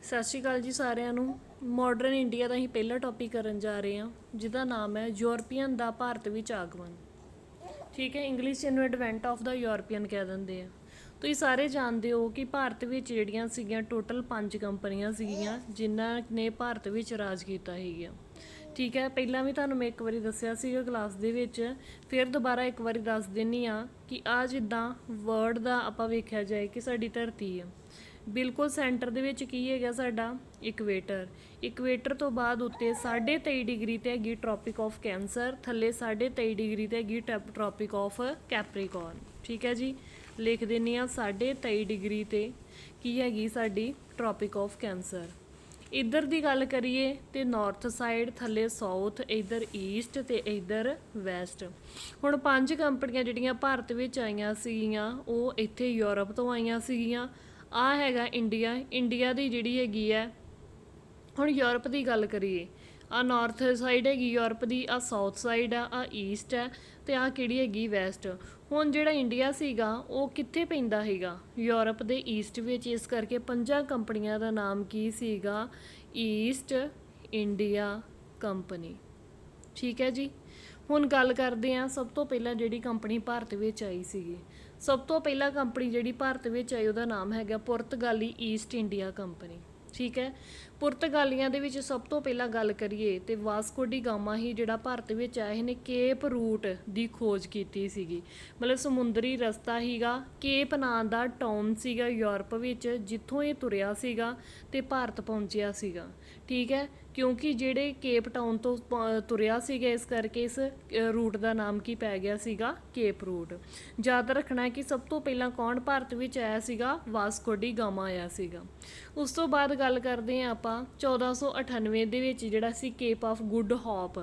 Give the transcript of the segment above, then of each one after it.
ਸਤਿ ਸ਼੍ਰੀ ਅਕਾਲ ਜੀ ਸਾਰਿਆਂ ਨੂੰ। ਮਾਡਰਨ ਇੰਡੀਆ ਦਾ ਹੀ ਪਹਿਲਾ ਟੌਪਿਕ ਕਰਨ ਜਾ ਰਹੇ ਹਾਂ, ਜਿਹਦਾ ਨਾਮ ਹੈ ਯੂਰਪੀਅਨ ਦਾ ਭਾਰਤ ਵਿੱਚ ਆਗਮਨ। ਠੀਕ ਹੈ, ਇੰਗਲਿਸ਼ 'ਚ ਇਹਨੂੰ ਐਡਵੈਂਟ ਆਫ ਦਾ ਯੂਰਪੀਅਨ ਕਹਿ ਦਿੰਦੇ ਆ। ਤੁਸੀਂ ਸਾਰੇ ਜਾਣਦੇ ਹੋ ਕਿ ਭਾਰਤ ਵਿੱਚ ਜਿਹੜੀਆਂ ਸੀਗੀਆਂ ਟੋਟਲ 5 ਕੰਪਨੀਆਂ ਸੀਗੀਆਂ ਜਿਨ੍ਹਾਂ ਨੇ ਭਾਰਤ ਵਿੱਚ ਰਾਜ ਕੀਤਾ ਸੀਗਾ। ਠੀਕ ਹੈ, ਪਹਿਲਾਂ ਵੀ ਤੁਹਾਨੂੰ ਮੈਂ ਇੱਕ ਵਾਰੀ ਦੱਸਿਆ ਸੀਗਾ ਕਲਾਸ ਦੇ ਵਿੱਚ, ਫਿਰ ਦੁਬਾਰਾ ਇੱਕ ਵਾਰੀ ਦੱਸ ਦਿੰਦੀ ਹਾਂ ਕਿ ਆ ਜਿੱਦਾਂ ਵਰਲਡ ਦਾ ਆਪਾਂ ਵੇਖਿਆ ਜਾਏ ਕਿ ਸਾਡੀ ਧਰਤੀ ਆ, ਬਿਲਕੁਲ ਸੈਂਟਰ ਦੇ ਵਿੱਚ ਕੀ ਹੈਗਾ ਸਾਡਾ ਇਕਵੇਟਰ। ਇਕਵੇਟਰ ਤੋਂ ਬਾਅਦ ਉੱਤੇ 23.5 ਡਿਗਰੀ 'ਤੇ ਹੈਗੀ ਟ੍ਰੋਪਿਕ ਆਫ ਕੈਂਸਰ, ਥੱਲੇ 23.5 ਡਿਗਰੀ 'ਤੇ ਹੈਗੀ ਟ੍ਰੋਪਿਕ ਆਫ ਕੈਪਰੀਕੌਰਨ। ਠੀਕ ਹੈ ਜੀ, ਲਿਖ ਦਿੰਦੀ ਹਾਂ 23.5 ਡਿਗਰੀ 'ਤੇ ਕੀ ਹੈਗੀ ਸਾਡੀ ਟ੍ਰੋਪਿਕ ਆਫ ਕੈਂਸਰ। ਇੱਧਰ ਦੀ ਗੱਲ ਕਰੀਏ ਤੇ ਨਾਰਥ ਸਾਈਡ, ਥੱਲੇ ਸਾਊਥ, ਇੱਧਰ ਈਸਟ ਤੇ ਇੱਧਰ ਵੈਸਟ। ਹੁਣ 5 ਕੰਪਨੀਆਂ ਜਿਹੜੀਆਂ ਭਾਰਤ ਵਿੱਚ ਆਈਆਂ ਸੀਗੀਆਂ ਉਹ ਇੱਥੇ ਯੂਰਪ ਤੋਂ ਆਈਆਂ ਸੀਗੀਆਂ। ਆ ਹੈਗਾ ਇੰਡੀਆ। ਇੰਡੀਆ ਦੀ ਜਿਹੜੀ ਹੈਗੀ ਹੈ, ਹੁਣ ਯੂਰਪ ਦੀ ਗੱਲ ਕਰੀਏ, ਆ ਨਾਰਥ ਸਾਈਡ ਹੈਗੀ ਯੂਰਪ ਦੀ, ਆ ਸਾਊਥ ਸਾਈਡ ਆ ਈਸਟ ਹੈ, ਤੇ ਆ ਕਿਹੜੀ ਹੈਗੀ ਵੈਸਟ। ਹੁਣ ਜਿਹੜਾ ਇੰਡੀਆ ਸੀਗਾ ਉਹ ਕਿੱਥੇ ਪੈਂਦਾ ਸੀਗਾ? ਯੂਰਪ ਦੇ ਈਸਟ ਵਿੱਚ। ਇਸ ਕਰਕੇ 5 ਕੰਪਨੀਆਂ ਦਾ ਨਾਮ ਕੀ ਸੀਗਾ? East India company. ਠੀਕ ਹੈ ਜੀ, ਹੁਣ ਗੱਲ ਕਰਦੇ ਹਾਂ ਸਭ ਤੋਂ ਪਹਿਲਾਂ ਜਿਹੜੀ ਕੰਪਨੀ ਭਾਰਤ ਵਿੱਚ ਆਈ ਸੀਗੀ। ਸਭ ਤੋਂ ਪਹਿਲਾਂ ਕੰਪਨੀ ਜਿਹੜੀ ਭਾਰਤ ਵਿੱਚ ਆਈ ਉਹਦਾ ਨਾਮ ਹੈਗਾ ਪੁਰਤਗਾਲੀ ਈਸਟ ਇੰਡੀਆ ਕੰਪਨੀ। ਠੀਕ ਹੈ, ਪੁਰਤਗਾਲੀਆਂ ਦੇ ਵਿੱਚ ਸਭ ਤੋਂ ਪਹਿਲਾਂ ਗੱਲ ਕਰੀਏ ਤੇ ਵਾਸਕੋ ਡੀ ਗਾਮਾ ਹੀ ਜਿਹੜਾ ਭਾਰਤ ਵਿੱਚ ਆਇਆ, ਇਹਨੇ ਕੇਪ ਰੂਟ ਦੀ ਖੋਜ ਕੀਤੀ ਸੀਗੀ। ਮਤਲਬ ਸਮੁੰਦਰੀ ਰਸਤਾ ਹੀਗਾ। ਕੇਪ ਨਾਂ ਦਾ ਟਾਊਨ ਸੀਗਾ ਯੂਰਪ ਵਿੱਚ, ਜਿੱਥੋਂ ਇਹ ਤੁਰਿਆ ਸੀਗਾ ਤੇ ਭਾਰਤ ਪਹੁੰਚਿਆ ਸੀਗਾ। ਠੀਕ ਹੈ, ਕਿਉਂਕਿ ਜਿਹੜੇ ਕੇਪ ਟਾਊਨ ਤੋਂ ਤੁਰਿਆ ਸੀਗਾ, ਇਸ ਕਰਕੇ ਇਸ ਰੂਟ ਦਾ ਨਾਮ ਕੀ ਪੈ ਗਿਆ ਸੀਗਾ? ਕੇਪ ਰੂਟ। ਯਾਦ ਰੱਖਣਾ ਕਿ ਸਭ ਤੋਂ ਪਹਿਲਾਂ ਕੌਣ ਭਾਰਤ ਵਿੱਚ ਆਇਆ ਸੀਗਾ? ਵਾਸਕੋ ਡੀ ਗਾਮਾ ਆਇਆ ਸੀਗਾ। ਉਸ ਤੋਂ ਬਾਅਦ ਗੱਲ ਕਰਦੇ ਹਾਂ ਆਪਾਂ 1498 ਦੇ ਵਿੱਚ ਜਿਹੜਾ ਸੀ ਕੇਪ ਆਫ ਗੁੱਡ ਹੋਪ,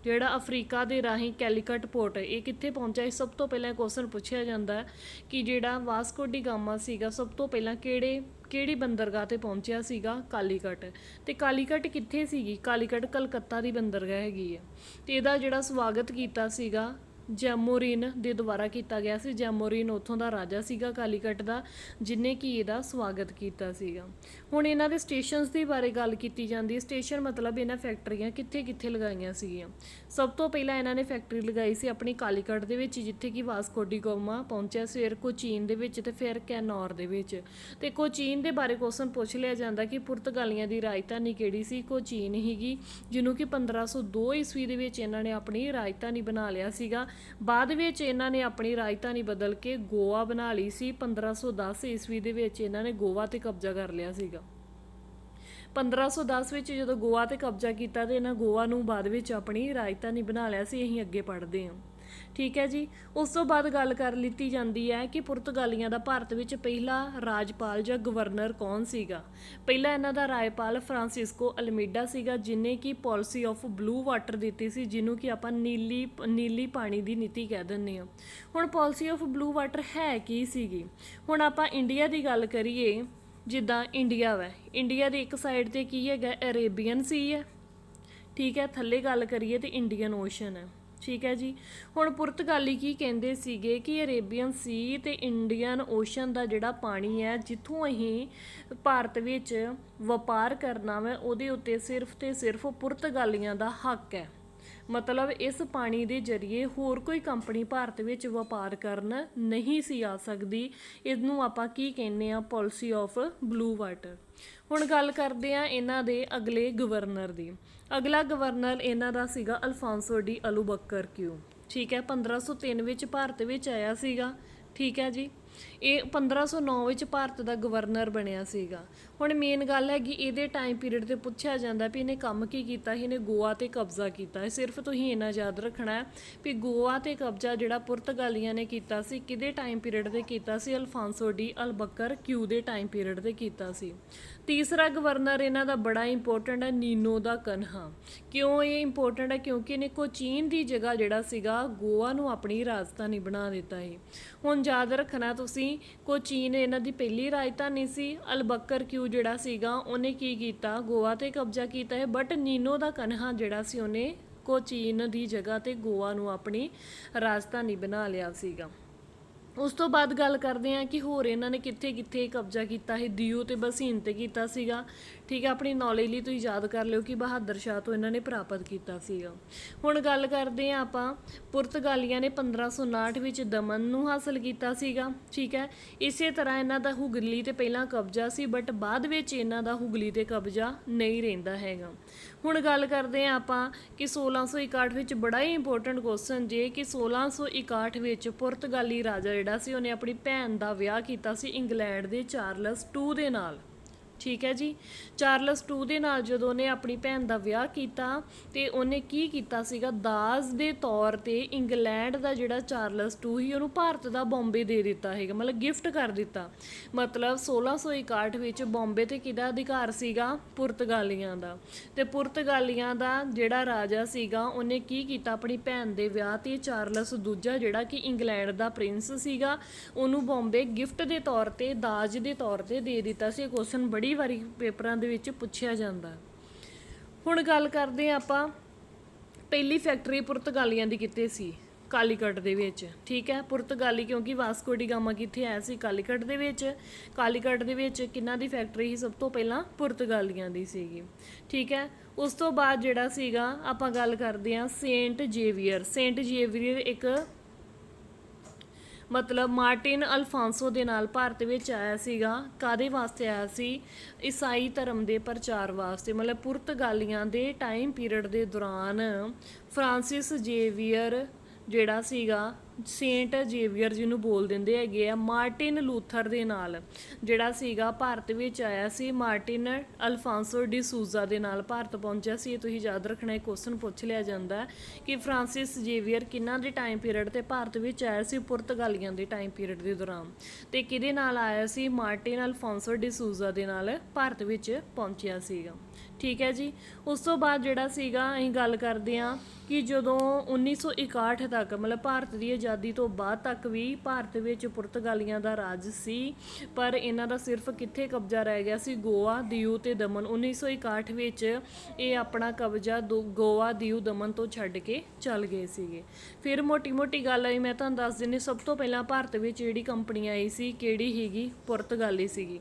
ਜਿਹੜਾ ਅਫਰੀਕਾ ਦੇ ਰਾਹੀਂ ਕੈਲੀਕਟ ਪੋਰਟ, ਇਹ ਕਿੱਥੇ ਪਹੁੰਚਿਆ? ਸਭ ਤੋਂ ਪਹਿਲਾਂ ਕੁਐਸਚਨ ਪੁੱਛਿਆ ਜਾਂਦਾ ਕਿ ਜਿਹੜਾ ਵਾਸਕੋ ਡੀ ਗਾਮਾ ਸੀਗਾ ਸਭ ਤੋਂ ਪਹਿਲਾਂ ਕਿਹੜੀ ਬੰਦਰਗਾਹ 'ਤੇ ਪਹੁੰਚਿਆ ਸੀਗਾ? ਕਾਲੀਕਟ। ਤੇ ਕਾਲੀਕਟ ਕਿੱਥੇ ਸੀਗੀ? ਕਾਲੀਕਟ ਕਲਕੱਤਾ ਦੀ ਬੰਦਰਗਾਹ ਹੈਗੀ ਹੈ। ਤੇ ਇਹਦਾ ਜਿਹੜਾ ਸਵਾਗਤ ਕੀਤਾ ਸੀਗਾ ਜੈਮੋਰੀਨ ਦੇ ਦੁਆਰਾ ਕੀਤਾ ਗਿਆ ਸੀ। ਜੈਮੋਰੀਨ ਉੱਥੋਂ ਦਾ ਰਾਜਾ ਸੀਗਾ ਕਾਲੀਕਟ ਦਾ, ਜਿਹਨੇ ਕਿ ਇਹਦਾ ਸਵਾਗਤ ਕੀਤਾ ਸੀਗਾ। ਹੁਣ ਇਹਨਾਂ ਦੇ ਸਟੇਸ਼ਨਸ ਦੀ ਬਾਰੇ ਗੱਲ ਕੀਤੀ ਜਾਂਦੀ ਹੈ। ਸਟੇਸ਼ਨ ਮਤਲਬ ਇਹਨਾਂ ਫੈਕਟਰੀਆਂ ਕਿੱਥੇ ਕਿੱਥੇ ਲਗਾਈਆਂ ਸੀਗੀਆਂ। ਸਭ ਤੋਂ ਪਹਿਲਾਂ ਇਹਨਾਂ ਨੇ ਫੈਕਟਰੀ ਲਗਾਈ ਸੀ ਆਪਣੀ ਕਾਲੀਕਟ ਦੇ ਵਿੱਚ, ਜਿੱਥੇ ਕਿ ਵਾਸਕੋ ਡੀ ਗਾਮਾ ਪਹੁੰਚਿਆ, ਫਿਰ ਕੋਚੀਨ ਦੇ ਵਿੱਚ ਤੇ ਫਿਰ ਕੈਨੌਰ ਦੇ ਵਿੱਚ। ਤੇ ਕੋਚੀਨ ਦੇ ਬਾਰੇ ਕੁਐਸਚਨ ਪੁੱਛ ਲਿਆ ਜਾਂਦਾ ਕਿ ਪੁਰਤਗਾਲੀਆਂ ਦੀ ਰਾਜਧਾਨੀ ਕਿਹੜੀ ਸੀ? ਕੋਚੀਨ ਹੀਗੀ, ਜਿਹਨੂੰ ਕਿ 1502 ਈਸਵੀ ਦੇ ਵਿੱਚ ਇਹਨਾਂ ਨੇ ਆਪਣੀ ਰਾਜਧਾਨੀ ਬਣਾ ਲਿਆ ਸੀਗਾ। ਬਾਅਦ ਵਿੱਚ ਇਹਨਾਂ ਨੇ ਆਪਣੀ ਰਾਜਧਾਨੀ ਬਦਲ ਕੇ ਗੋਆ ਬਣਾ ਲਈ ਸੀ। 1510 ਈਸਵੀ ਦੇ ਵਿੱਚ ਇਹਨਾਂ ਨੇ ਗੋਆ 'ਤੇ ਕਬਜ਼ਾ ਕਰ ਲਿਆ ਸੀਗਾ। 1510 ਵਿੱਚ ਜਦੋਂ ਗੋਆ 'ਤੇ ਕਬਜ਼ਾ ਕੀਤਾ ਤੇ ਇਹਨਾਂ ਗੋਆ ਨੂੰ ਬਾਅਦ ਵਿੱਚ ਆਪਣੀ ਰਾਜਧਾਨੀ ਬਣਾ ਲਿਆ ਸੀ। ਅਸੀਂ ਅੱਗੇ ਪੜ੍ਹਦੇ ਹਾਂ। ਠੀਕ ਹੈ ਜੀ, ਉਸ ਤੋਂ ਬਾਅਦ ਗੱਲ ਕਰ ਲਿੱਤੀ ਜਾਂਦੀ ਹੈ ਕਿ ਪੁਰਤਗਾਲੀਆਂ ਦਾ ਭਾਰਤ ਵਿੱਚ ਪਹਿਲਾ ਰਾਜਪਾਲ ਜਾਂ ਗਵਰਨਰ ਕੌਣ ਸੀਗਾ? ਪਹਿਲਾਂ ਇਹਨਾਂ ਦਾ ਰਾਜਪਾਲ ਫਰਾਂਸਿਸਕੋ ਅਲਮੀਡਾ ਸੀਗਾ, ਜਿਹਨੇ ਕਿ ਪਾਲਿਸੀ ਆਫ ਬਲੂ ਵਾਟਰ ਦਿੱਤੀ ਸੀ, ਜਿਹਨੂੰ ਕਿ ਆਪਾਂ ਨੀਲੀ ਪਾਣੀ ਦੀ ਨੀਤੀ ਕਹਿ ਦਿੰਦੇ ਹਾਂ। ਹੁਣ ਪਾਲਿਸੀ ਆਫ ਬਲੂ ਵਾਟਰ ਹੈ ਕੀ ਸੀਗੀ? ਹੁਣ ਆਪਾਂ ਇੰਡੀਆ ਦੀ ਗੱਲ ਕਰੀਏ, ਜਿੱਦਾਂ ਇੰਡੀਆ ਵਾ, ਇੰਡੀਆ ਦੀ ਇੱਕ ਸਾਈਡ 'ਤੇ ਕੀ ਹੈਗਾ? ਅਰੇਬੀਅਨ ਸੀ ਹੈ। ਠੀਕ ਹੈ, ਥੱਲੇ ਗੱਲ ਕਰੀਏ ਤੇ ਇੰਡੀਅਨ ਓਸ਼ਨ ਹੈ। ਠੀਕ ਹੈ ਜੀ, ਹੁਣ ਪੁਰਤਗਾਲੀ ਕੀ ਕਹਿੰਦੇ ਸੀਗੇ ਕਿ ਅਰੇਬੀਅਨ ਸੀ ਤੇ ਇੰਡੀਅਨ ਓਸ਼ਨ ਦਾ ਜਿਹੜਾ ਪਾਣੀ ਹੈ, ਜਿੱਥੋਂ ਅਸੀਂ ਭਾਰਤ ਵਿੱਚ ਵਪਾਰ ਕਰਨਾ ਵਾ, ਉਹਦੇ ਉੱਤੇ ਸਿਰਫ ਤੇ ਸਿਰਫ ਪੁਰਤਗਾਲੀਆਂ ਦਾ ਹੱਕ ਹੈ। ਮਤਲਬ ਇਸ ਪਾਣੀ ਦੇ ਜ਼ਰੀਏ ਹੋਰ ਕੋਈ ਕੰਪਨੀ ਭਾਰਤ ਵਿੱਚ ਵਪਾਰ ਕਰਨ ਨਹੀਂ ਸੀ ਆ ਸਕਦੀ। ਇਹਨੂੰ ਆਪਾਂ ਕੀ ਕਹਿੰਦੇ ਆ? Policy of blue water. ਹੁਣ ਗੱਲ ਕਰਦੇ ਆ ਇਹਨਾਂ ਦੇ ਅਗਲੇ ਗਵਰਨਰ ਦੀ। ਅਗਲਾ ਗਵਰਨਰ ਇਹਨਾਂ ਦਾ ਸੀਗਾ ਅਲਫਾਂਸੋ ਡੀ ਅਲਬੁਕਰਕਿਊ। ਠੀਕ ਹੈ, 1503 ਵਿੱਚ ਭਾਰਤ ਵਿੱਚ ਆਇਆ ਸੀਗਾ। ਠੀਕ ਹੈ ਜੀ, ਇਹ 1509 ਵਿੱਚ ਭਾਰਤ ਦਾ ਗਵਰਨਰ ਬਣਿਆ ਸੀਗਾ। ਹੁਣ ਮੇਨ ਗੱਲ ਹੈਗੀ ਇਹਦੇ ਟਾਈਮ ਪੀਰੀਅਡ 'ਤੇ ਪੁੱਛਿਆ ਜਾਂਦਾ ਵੀ ਇਹਨੇ ਕੰਮ ਕੀ ਕੀਤਾ ਸੀ? ਇਹਨੇ ਗੋਆ 'ਤੇ ਕਬਜ਼ਾ ਕੀਤਾ ਹੈ। ਸਿਰਫ ਤੁਸੀਂ ਇੰਨਾ ਯਾਦ ਰੱਖਣਾ ਹੈ ਵੀ ਗੋਆ 'ਤੇ ਕਬਜ਼ਾ ਜਿਹੜਾ ਪੁਰਤਗਾਲੀਆਂ ਨੇ ਕੀਤਾ ਸੀ, ਕਿਹਦੇ ਟਾਈਮ ਪੀਰੀਅਡ 'ਤੇ ਕੀਤਾ ਸੀ? ਅਲਫਾਂਸੋ ਡੀ ਅਲਬੁਕਰਕਿਊ ਦੇ ਟਾਈਮ ਪੀਰੀਅਡ 'ਤੇ ਕੀਤਾ ਸੀ। ਤੀਸਰਾ ਗਵਰਨਰ ਇਹਨਾਂ ਦਾ ਬੜਾ ਇੰਪੋਰਟੈਂਟ ਹੈ, ਨੀਨੋ ਦਾ ਕਨਹਾ। ਕਿਉਂ ਇਹ ਇੰਪੋਰਟੈਂਟ ਹੈ? ਕਿਉਂਕਿ ਇਹਨੇ ਕੋਚੀਨ ਦੀ ਜਗ੍ਹਾ ਜਿਹੜਾ ਸੀਗਾ ਗੋਆ ਨੂੰ ਆਪਣੀ ਰਾਜਧਾਨੀ ਬਣਾ ਦਿੱਤਾ ਸੀ। ਹੁਣ ਯਾਦ ਰੱਖਣਾ ਤੁਸੀਂ, ਕੋਚੀਨ ਇਹਨਾਂ ਦੀ ਪਹਿਲੀ ਰਾਜਧਾਨੀ ਸੀ। ਅਲਬੁਕਰਕਿਊ ਜਿਹੜਾ ਸੀਗਾ ਉਹਨੇ ਕੀ ਕੀਤਾ? ਗੋਆ 'ਤੇ ਕਬਜ਼ਾ ਕੀਤਾ ਹੈ। ਬਟ ਨੀਨੋ ਦਾ ਕਨਹਾ ਜਿਹੜਾ ਸੀ ਉਹਨੇ ਕੋਚੀਨ ਦੀ ਜਗ੍ਹਾ 'ਤੇ ਗੋਆ ਨੂੰ ਆਪਣੀ ਰਾਜਧਾਨੀ ਬਣਾ ਲਿਆ ਸੀਗਾ। ਉਸ ਤੋਂ ਬਾਅਦ ਗੱਲ ਕਰਦੇ ਹਾਂ ਕਿ ਹੋਰ ਇਹਨਾਂ ਨੇ ਕਿੱਥੇ ਕਿੱਥੇ ਕਬਜ਼ਾ ਕੀਤਾ ਹੈ। ਦਿਊ ਤੇ ਬਸੀਨ ਤੇ ਕੀਤਾ ਸੀਗਾ। ਠੀਕ ਹੈ, ਆਪਣੀ ਨੌਲੇਜ ਲਈ ਤੁਸੀਂ ਯਾਦ ਕਰ ਲਿਓ ਕਿ ਬਹਾਦਰ ਸ਼ਾਹ ਤੋਂ ਇਹਨਾਂ ਨੇ ਪ੍ਰਾਪਤ ਕੀਤਾ ਸੀਗਾ। ਹੁਣ ਗੱਲ ਕਰਦੇ ਹਾਂ ਆਪਾਂ, ਪੁਰਤਗਾਲੀਆਂ ਨੇ 1559 ਵਿੱਚ ਦਮਨ ਨੂੰ ਹਾਸਲ ਕੀਤਾ ਸੀਗਾ। ਠੀਕ ਹੈ, ਇਸੇ ਤਰ੍ਹਾਂ ਇਹਨਾਂ ਦਾ ਹੁਗਲੀ ਤੇ ਪਹਿਲਾਂ ਕਬਜ਼ਾ ਸੀ, ਬਟ ਬਾਅਦ ਵਿੱਚ ਇਹਨਾਂ ਦਾ ਹੁਗਲੀ ਤੇ ਕਬਜ਼ਾ ਨਹੀਂ ਰਹਿੰਦਾ ਹੈਗਾ। ਹੁਣ ਗੱਲ ਕਰਦੇ ਹਾਂ ਆਪਾਂ ਕਿ 1661 ਵਿੱਚ ਬੜਾ ਹੀ ਇੰਪੋਰਟੈਂਟ ਕੁਐਸਚਨ ਜੇ ਕਿ 1661 ਵਿੱਚ ਪੁਰਤਗਾਲੀ ਰਾਜਾ ਜਿਹੜਾ ਸੀ ਉਹਨੇ ਆਪਣੀ ਭੈਣ ਦਾ ਵਿਆਹ ਕੀਤਾ ਸੀ ਇੰਗਲੈਂਡ ਦੇ ਚਾਰਲਸ 2 ਦੇ ਨਾਲ। ਠੀਕ ਹੈ ਜੀ, ਚਾਰਲਸ 2 ਦੇ ਨਾਲ ਜਦੋਂ ਉਹਨੇ ਆਪਣੀ ਭੈਣ ਦਾ ਵਿਆਹ ਕੀਤਾ ਤੇ ਉਹਨੇ ਕੀ ਕੀਤਾ ਸੀਗਾ, ਦਾਜ ਦੇ ਤੌਰ ਤੇ ਇੰਗਲੈਂਡ ਦਾ ਜਿਹੜਾ ਚਾਰਲਸ 2 ਸੀ ਉਹਨੂੰ ਭਾਰਤ ਦਾ ਬੰਬੇ ਦੇ ਦਿੱਤਾ ਹੈਗਾ, ਮਤਲਬ ਗਿਫਟ ਕਰ ਦਿੱਤਾ। ਮਤਲਬ 1661 ਵਿੱਚ ਬੰਬੇ ਤੇ ਕਿਹਦਾ ਅਧਿਕਾਰ ਸੀਗਾ, ਪੁਰਤਗਾਲੀਆਂ ਦਾ। ਤੇ ਪੁਰਤਗਾਲੀਆਂ ਦਾ ਜਿਹੜਾ ਰਾਜਾ ਸੀਗਾ ਉਹਨੇ ਕੀ ਕੀਤਾ, ਆਪਣੀ ਭੈਣ ਦੇ ਵਿਆਹ ਤੇ ਚਾਰਲਸ ਦੂਜਾ ਜਿਹੜਾ ਕਿ ਇੰਗਲੈਂਡ ਦਾ ਪ੍ਰਿੰਸ ਸੀਗਾ ਉਹਨੂੰ ਬੰਬੇ ਗਿਫਟ ਦੇ ਤੌਰ ਤੇ, ਦਾਜ ਦੇ ਤੌਰ ਤੇ ਦੇ ਦਿੱਤਾ ਸੀ। ਕੁਐਸਚਨ ਬੜੀ ਵਾਰੀ ਪੇਪਰਾਂ ਦੇ ਵਿੱਚ ਪੁੱਛਿਆ ਜਾਂਦਾ। ਹੁਣ ਗੱਲ ਕਰਦੇ ਆਪਾਂ, ਪਹਿਲੀ ਫੈਕਟਰੀ ਪੁਰਤਗਾਲੀਆਂ ਦੀ ਕਿੱਥੇ ਸੀ, ਕਾਲੀਕਟ ਦੇ ਵਿੱਚ। ਠੀਕ ਹੈ, ਪੁਰਤਗਾਲੀ ਕਿਉਂਕਿ ਵਾਸਕੋ ਡੀ ਗਾਮਾ ਕਿੱਥੇ ਆਇਆ ਸੀ, ਕਾਲੀਕਟ ਦੇ ਵਿੱਚ। ਕਾਲੀਕਟ ਦੇ ਵਿੱਚ ਕਿਹਨਾਂ ਦੀ ਫੈਕਟਰੀ ਸੀ, ਸਭ ਤੋਂ ਪਹਿਲਾਂ ਪੁਰਤਗਾਲੀਆਂ ਦੀ ਸੀਗੀ। ਠੀਕ ਹੈ, ਉਸ ਤੋਂ ਬਾਅਦ ਜਿਹੜਾ ਸੀਗਾ ਆਪਾਂ ਗੱਲ ਕਰਦੇ ਹਾਂ ਸੇਂਟ ਜੇਵੀਅਰ। ਸੇਂਟ ਜੇਵੀਅਰ ਇੱਕ ਮਤਲਬ ਮਾਰਟਿਨ ਅਲਫਾਂਸੋ ਦੇ ਨਾਲ ਭਾਰਤ ਵਿੱਚ ਆਇਆ ਸੀਗਾ। ਕਾਹਦੇ ਵਾਸਤੇ ਆਇਆ ਸੀ, ਈਸਾਈ ਧਰਮ ਦੇ ਪ੍ਰਚਾਰ ਵਾਸਤੇ। ਮਤਲਬ ਪੁਰਤਗਾਲੀਆਂ ਦੇ ਟਾਈਮ ਪੀਰੀਅਡ ਦੇ ਦੌਰਾਨ ਫਰਾਂਸਿਸ ਜੇਵੀਅਰ ਜਿਹੜਾ ਸੀਗਾ, ਸੇਂਟ ਜੇਵੀਅਰ ਜਿਹਨੂੰ ਬੋਲ ਦਿੰਦੇ ਹੈਗੇ ਆ, ਮਾਰਟਿਨ ਲੂਥਰ ਦੇ ਨਾਲ ਜਿਹੜਾ ਸੀਗਾ ਭਾਰਤ ਵਿੱਚ ਆਇਆ ਸੀ। ਮਾਰਟਿਨ ਅਲਫਾਂਸੋ ਡੀ ਸੂਜ਼ਾ ਦੇ ਨਾਲ ਭਾਰਤ ਪਹੁੰਚਿਆ ਸੀ। ਇਹ ਤੁਸੀਂ ਯਾਦ ਰੱਖਣਾ, ਇਹ ਕੁਐਸਚਨ ਪੁੱਛ ਲਿਆ ਜਾਂਦਾ ਕਿ ਫਰਾਂਸਿਸ ਜੇਵੀਅਰ ਕਿਹਨਾਂ ਦੇ ਟਾਈਮ ਪੀਰੀਅਡ ਤੇ ਭਾਰਤ ਵਿੱਚ ਆਇਆ ਸੀ, ਪੁਰਤਗਾਲੀਆਂ ਦੇ ਟਾਈਮ ਪੀਰੀਅਡ ਦੇ ਦੌਰਾਨ। ਤੇ ਕਿਹਦੇ ਨਾਲ ਆਇਆ ਸੀ, ਮਾਰਟਿਨ ਅਲਫਾਂਸੋ ਡੀ ਸੂਜ਼ਾ ਦੇ ਨਾਲ ਭਾਰਤ ਵਿੱਚ ਪਹੁੰਚਿਆ ਸੀਗਾ। ਠੀਕ ਹੈ ਜੀ, ਉਸ ਤੋਂ ਬਾਅਦ ਜਿਹੜਾ ਸੀਗਾ ਅਸੀਂ ਗੱਲ ਕਰਦੇ ਹਾਂ ਕਿ ਜਦੋਂ 1961 ਤੱਕ ਮਤਲਬ ਭਾਰਤ ਦੀ ਆਜ਼ਾਦੀ ਤੋਂ ਬਾਅਦ ਤੱਕ ਵੀ ਭਾਰਤ ਵਿੱਚ ਪੁਰਤਗਾਲੀਆਂ ਦਾ ਰਾਜ ਸੀ, ਪਰ ਇਹਨਾਂ ਦਾ ਸਿਰਫ ਕਿੱਥੇ ਕਬਜ਼ਾ ਰਹਿ ਗਿਆ ਸੀ, ਗੋਆ, ਦਿਊ ਤੇ ਦਮਨ। 1961 ਵਿੱਚ ਇਹ ਆਪਣਾ ਕਬਜ਼ਾ ਗੋਆ, ਦਿਊ, ਦਮਨ ਤੋਂ ਛੱਡ ਕੇ ਚੱਲ ਗਏ ਸੀਗੇ। ਫਿਰ ਮੋਟੀ ਮੋਟੀ ਗੱਲ ਆਈ, ਮੈਂ ਤੁਹਾਨੂੰ ਦੱਸ ਦਿੰਦੀ। ਸਭ ਤੋਂ ਪਹਿਲਾਂ ਭਾਰਤ ਵਿੱਚ ਜਿਹੜੀ ਕੰਪਨੀ ਆਈ ਸੀ ਕਿਹੜੀ ਸੀਗੀ, ਪੁਰਤਗਾਲੀ ਸੀਗੀ।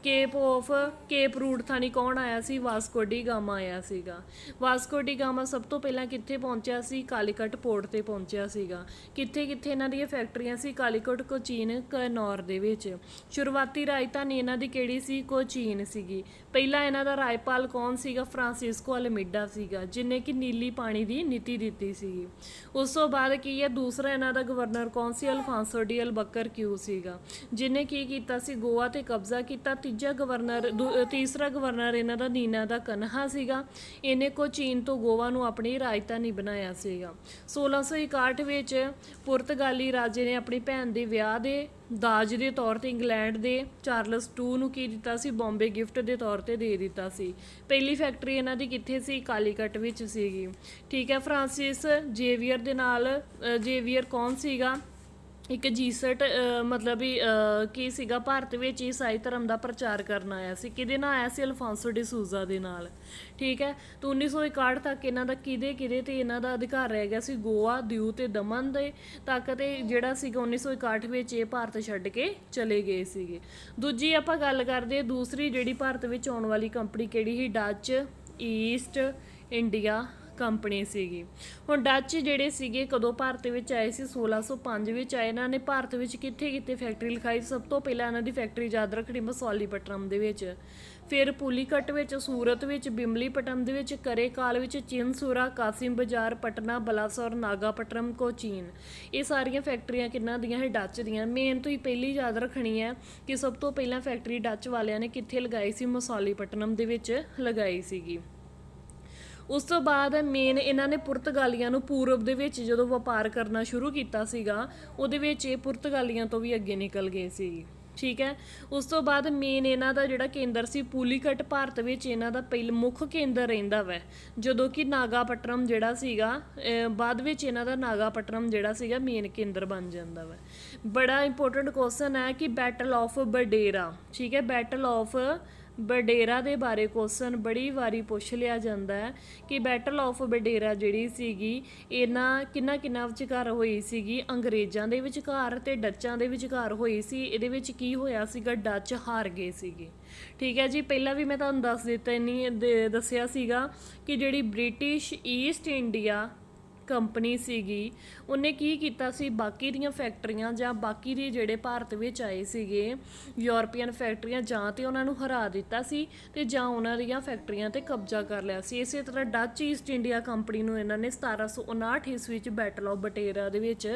ਕੇਪ ਰੂਟ ਥਾਣੀ ਕੌਣ ਆਇਆ ਸੀ, ਵਾਸਕੋ ਡੀ ਗਾਮਾ ਆਇਆ ਸੀਗਾ। ਵਾਸਕੋ ਡੀ ਗਾਮਾ ਸਭ ਤੋਂ ਪਹਿਲਾਂ ਕਿੱਥੇ ਪਹੁੰਚਿਆ ਸੀ, ਕਾਲੀਕਟ ਪੋਰਟ ਤੇ ਪਹੁੰਚਿਆ ਸੀਗਾ। ਕਿੱਥੇ ਕਿੱਥੇ ਇਹਨਾਂ ਦੀਆਂ ਫੈਕਟਰੀਆਂ ਸੀ, ਕਾਲੀਕਟ, ਕੋਚੀਨ, ਕਨੌਰ ਦੇ ਵਿੱਚ। ਸ਼ੁਰੂਆਤੀ ਰਾਜਧਾਨੀ ਇਹਨਾਂ ਦੀ ਕਿਹੜੀ ਸੀ, ਕੋਚੀਨ ਸੀਗੀ। ਪਹਿਲਾਂ ਇਹਨਾਂ ਦਾ ਰਾਜਪਾਲ ਕੌਣ ਸੀਗਾ, ਫਰਾਂਸਿਸਕੋ ਅਲਮੀਡਾ ਸੀਗਾ, ਜਿਹਨੇ ਕਿ ਨੀਲੀ ਪਾਣੀ ਦੀ ਨੀਤੀ ਦਿੱਤੀ ਸੀਗੀ। ਉਸ ਤੋਂ ਬਾਅਦ ਕੀ ਹੈ, ਦੂਸਰਾ ਇਹਨਾਂ ਦਾ ਗਵਰਨਰ ਕੌਣ ਸੀ, ਅਲਫਾਂਸੋ ਡੀ ਅਲਬਕਰਕਿਊ ਸੀਗਾ, ਜਿਹਨੇ ਕੀ ਕੀਤਾ ਸੀ, ਗੋਆ ਤੇ ਕਬਜ਼ਾ ਕੀਤਾ। ਤੀਸਰਾ ਗਵਰਨਰ ਇਹਨਾਂ ਦਾ ਨੀਨਾ ਦਾ ਕਨਹਾ ਸੀਗਾ। ਇਹਨੇ ਕੋਚੀਨ ਤੋਂ ਗੋਆ ਨੂੰ ਆਪਣੀ ਰਾਜਧਾਨੀ ਬਣਾਇਆ ਸੀਗਾ। 1661 ਵਿੱਚ ਪੁਰਤਗਾਲੀ ਰਾਜੇ ਨੇ ਆਪਣੀ ਭੈਣ ਦੇ ਵਿਆਹ ਦੇ ਦਾਜ ਦੇ ਤੌਰ ਤੇ ਇੰਗਲੈਂਡ ਦੇ ਚਾਰਲਸ 2 ਨੂੰ ਕੀ ਦਿੱਤਾ ਸੀ, ਬੰਬੇ ਗਿਫਟ ਦੇ ਤੌਰ ਤੇ ਦੇ ਦਿੱਤਾ ਸੀ। ਪਹਿਲੀ ਫੈਕਟਰੀ ਇਹਨਾਂ ਦੀ ਕਿੱਥੇ ਸੀ, ਕਾਲੀਕਟ ਵਿੱਚ ਸੀਗੀ। ਠੀਕ ਹੈ, ਫਰਾਂਸਿਸ ਜੇਵੀਅਰ ਦੇ ਨਾਲ, ਜੇਵੀਅਰ ਕੌਣ ਸੀਗਾ, ਇੱਕ ਜੀਸਟ ਮਤਲਬ ਵੀ ਕੀ ਸੀਗਾ, ਭਾਰਤ ਵਿੱਚ ਈਸਾਈ ਧਰਮ ਦਾ ਪ੍ਰਚਾਰ ਕਰਨ ਆਇਆ ਸੀ। ਕਿਹਦੇ ਨਾਲ ਆਇਆ ਸੀ, ਅਲਫਾਂਸੋ ਡੀ ਸੂਜ਼ਾ ਦੇ ਨਾਲ। ਠੀਕ ਹੈ, ਤਾਂ 1961 ਤੱਕ ਇਹਨਾਂ ਦਾ ਕਿਹਦੇ ਤੇ ਇਹਨਾਂ ਦਾ ਅਧਿਕਾਰ ਰਹਿ ਗਿਆ ਸੀ, ਗੋਆ, ਦਿਊ ਤੇ ਦਮਨ ਦੇ ਤੱਕ। ਤੇ ਜਿਹੜਾ ਸੀਗਾ 1961 ਵਿੱਚ ਇਹ ਭਾਰਤ ਛੱਡ ਕੇ ਚਲੇ ਗਏ ਸੀਗੇ। ਦੂਜੀ ਆਪਾਂ ਗੱਲ ਕਰਦੇ, ਦੂਸਰੀ ਜਿਹੜੀ ਭਾਰਤ ਵਿੱਚ ਆਉਣ ਵਾਲੀ ਕੰਪਨੀ ਕਿਹੜੀ ਸੀ, ਡੱਚ ਈਸਟ ਇੰਡੀਆ ਕੰਪਨੀ ਸੀਗੀ। ਹੁਣ ਡੱਚ ਜਿਹੜੇ ਸੀਗੇ ਕਦੋਂ ਭਾਰਤ ਵਿੱਚ ਆਏ ਸੀ, 1605 ਵਿੱਚ ਆਏ। ਇਹਨਾਂ ਨੇ ਭਾਰਤ ਵਿੱਚ ਕਿੱਥੇ ਕਿੱਥੇ ਫੈਕਟਰੀ ਲਗਾਈ, ਸਭ ਤੋਂ ਪਹਿਲਾਂ ਇਹਨਾਂ ਦੀ ਫੈਕਟਰੀ ਯਾਦ ਰੱਖਣੀ ਮਸੌਲੀਪਟਨਮ ਦੇ ਵਿੱਚ, ਫਿਰ ਪੁਲੀਕਟ ਵਿੱਚ, ਸੂਰਤ ਵਿੱਚ, ਬਿਮਲੀਪਟਨਮ ਦੇ ਵਿੱਚ, ਕਰੇਕਾਲ ਵਿੱਚ, ਚਿਨਸੂਰਾ, ਕਾਸਿਮ ਬਾਜ਼ਾਰ, ਪਟਨਾ, ਬਲਾਸੌਰ, ਨਾਗਾਪਟਨਮ, ਕੋਚੀਨ। ਇਹ ਸਾਰੀਆਂ ਫੈਕਟਰੀਆਂ ਕਿਹਨਾਂ ਦੀਆਂ ਹੈ, ਡੱਚ ਦੀਆਂ। ਮੇਨ ਤੁਸੀਂ ਪਹਿਲੀ ਯਾਦ ਰੱਖਣੀ ਹੈ ਕਿ ਸਭ ਤੋਂ ਪਹਿਲਾਂ ਫੈਕਟਰੀ ਡੱਚ ਵਾਲਿਆਂ ਨੇ ਕਿੱਥੇ ਲਗਾਈ ਸੀ, ਮਸੌਲੀਪਟਨਮ ਦੇ ਵਿੱਚ ਲਗਾਈ ਸੀਗੀ। ਉਸ ਤੋਂ ਬਾਅਦ ਮੇਨ ਇਹਨਾਂ ਨੇ ਪੁਰਤਗਾਲੀਆਂ ਨੂੰ ਪੂਰਬ ਦੇ ਵਿੱਚ ਜਦੋਂ ਵਪਾਰ ਕਰਨਾ ਸ਼ੁਰੂ ਕੀਤਾ ਸੀਗਾ, ਉਹਦੇ ਵਿੱਚ ਇਹ ਪੁਰਤਗਾਲੀਆਂ ਤੋਂ ਵੀ ਅੱਗੇ ਨਿਕਲ ਗਏ ਸੀ। ਠੀਕ ਹੈ, ਉਸ ਤੋਂ ਬਾਅਦ ਮੇਨ ਇਹਨਾਂ ਦਾ ਜਿਹੜਾ ਕੇਂਦਰ ਸੀ ਪੁਲੀਕਟ, ਭਾਰਤ ਵਿੱਚ ਇਹਨਾਂ ਦਾ ਮੁੱਖ ਕੇਂਦਰ ਰਹਿੰਦਾ ਵੈ, ਜਦੋਂ ਕਿ ਨਾਗਾਪਟਨਮ ਜਿਹੜਾ ਸੀਗਾ ਬਾਅਦ ਵਿੱਚ ਇਹਨਾਂ ਦਾ ਨਾਗਾਪਟਨਮ ਜਿਹੜਾ ਸੀਗਾ ਮੇਨ ਕੇਂਦਰ ਬਣ ਜਾਂਦਾ ਵੈ। ਬੜਾ ਇੰਪੋਰਟੈਂਟ ਕੁਐਸਚਨ ਹੈ ਕਿ ਬੈਟਲ ਆਫ ਬਡੇਰਾ। ਠੀਕ ਹੈ, ਬੈਟਲ ਆਫ ਬਡੇਰਾ ਦੇ ਬਾਰੇ ਕੁਐਸਚਨ ਬੜੀ ਵਾਰੀ ਪੁੱਛ ਲਿਆ ਜਾਂਦਾ ਹੈ ਕਿ ਬੈਟਲ ਆਫ ਬਡੇਰਾ ਜਿਹੜੀ ਸੀਗੀ ਇਹਨਾਂ ਕਿੰਨਾ ਵਿਚਕਾਰ ਹੋਈ ਸੀਗੀ, ਅੰਗਰੇਜ਼ਾਂ ਦੇ ਵਿਚਕਾਰ ਤੇ ਡੱਚਾਂ ਦੇ ਵਿਚਕਾਰ ਹੋਈ ਸੀ। ਇਹਦੇ ਵਿੱਚ ਕੀ ਹੋਇਆ ਸੀਗਾ, ਡੱਚ ਹਾਰ ਗਏ ਸੀਗੇ। ਠੀਕ ਹੈ ਜੀ, ਪਹਿਲਾਂ ਵੀ ਮੈਂ ਤੁਹਾਨੂੰ ਦੱਸਿਆ ਸੀਗਾ ਕਿ ਜਿਹੜੀ ਬ੍ਰਿਟਿਸ਼ ਈਸਟ ਇੰਡੀਆ ਕੰਪਨੀ ਸੀਗੀ ਉਹਨੇ ਕੀ ਕੀਤਾ ਸੀ, ਬਾਕੀ ਦੀਆਂ ਫੈਕਟਰੀਆਂ ਜਾਂ ਬਾਕੀ ਦੇ ਜਿਹੜੇ ਭਾਰਤ ਵਿੱਚ ਆਏ ਸੀਗੇ ਯੂਰਪੀਅਨ ਫੈਕਟਰੀਆਂ, ਜਾਂ ਤੇ ਉਹਨਾਂ ਨੂੰ ਹਰਾ ਦਿੱਤਾ ਸੀ ਤੇ ਜਾਂ ਉਹਨਾਂ ਦੀਆਂ ਫੈਕਟਰੀਆਂ ਤੇ ਕਬਜ਼ਾ ਕਰ ਲਿਆ ਸੀ। ਇਸੇ ਤਰ੍ਹਾਂ ਡੱਚ ਈਸਟ ਇੰਡੀਆ ਕੰਪਨੀ ਨੂੰ ਇਹਨਾਂ ਨੇ 1759 ਈਸਵੀ ਵਿੱਚ ਬੈਟਲ ਆਫ ਬਟੇਰਾ ਦੇ ਵਿੱਚ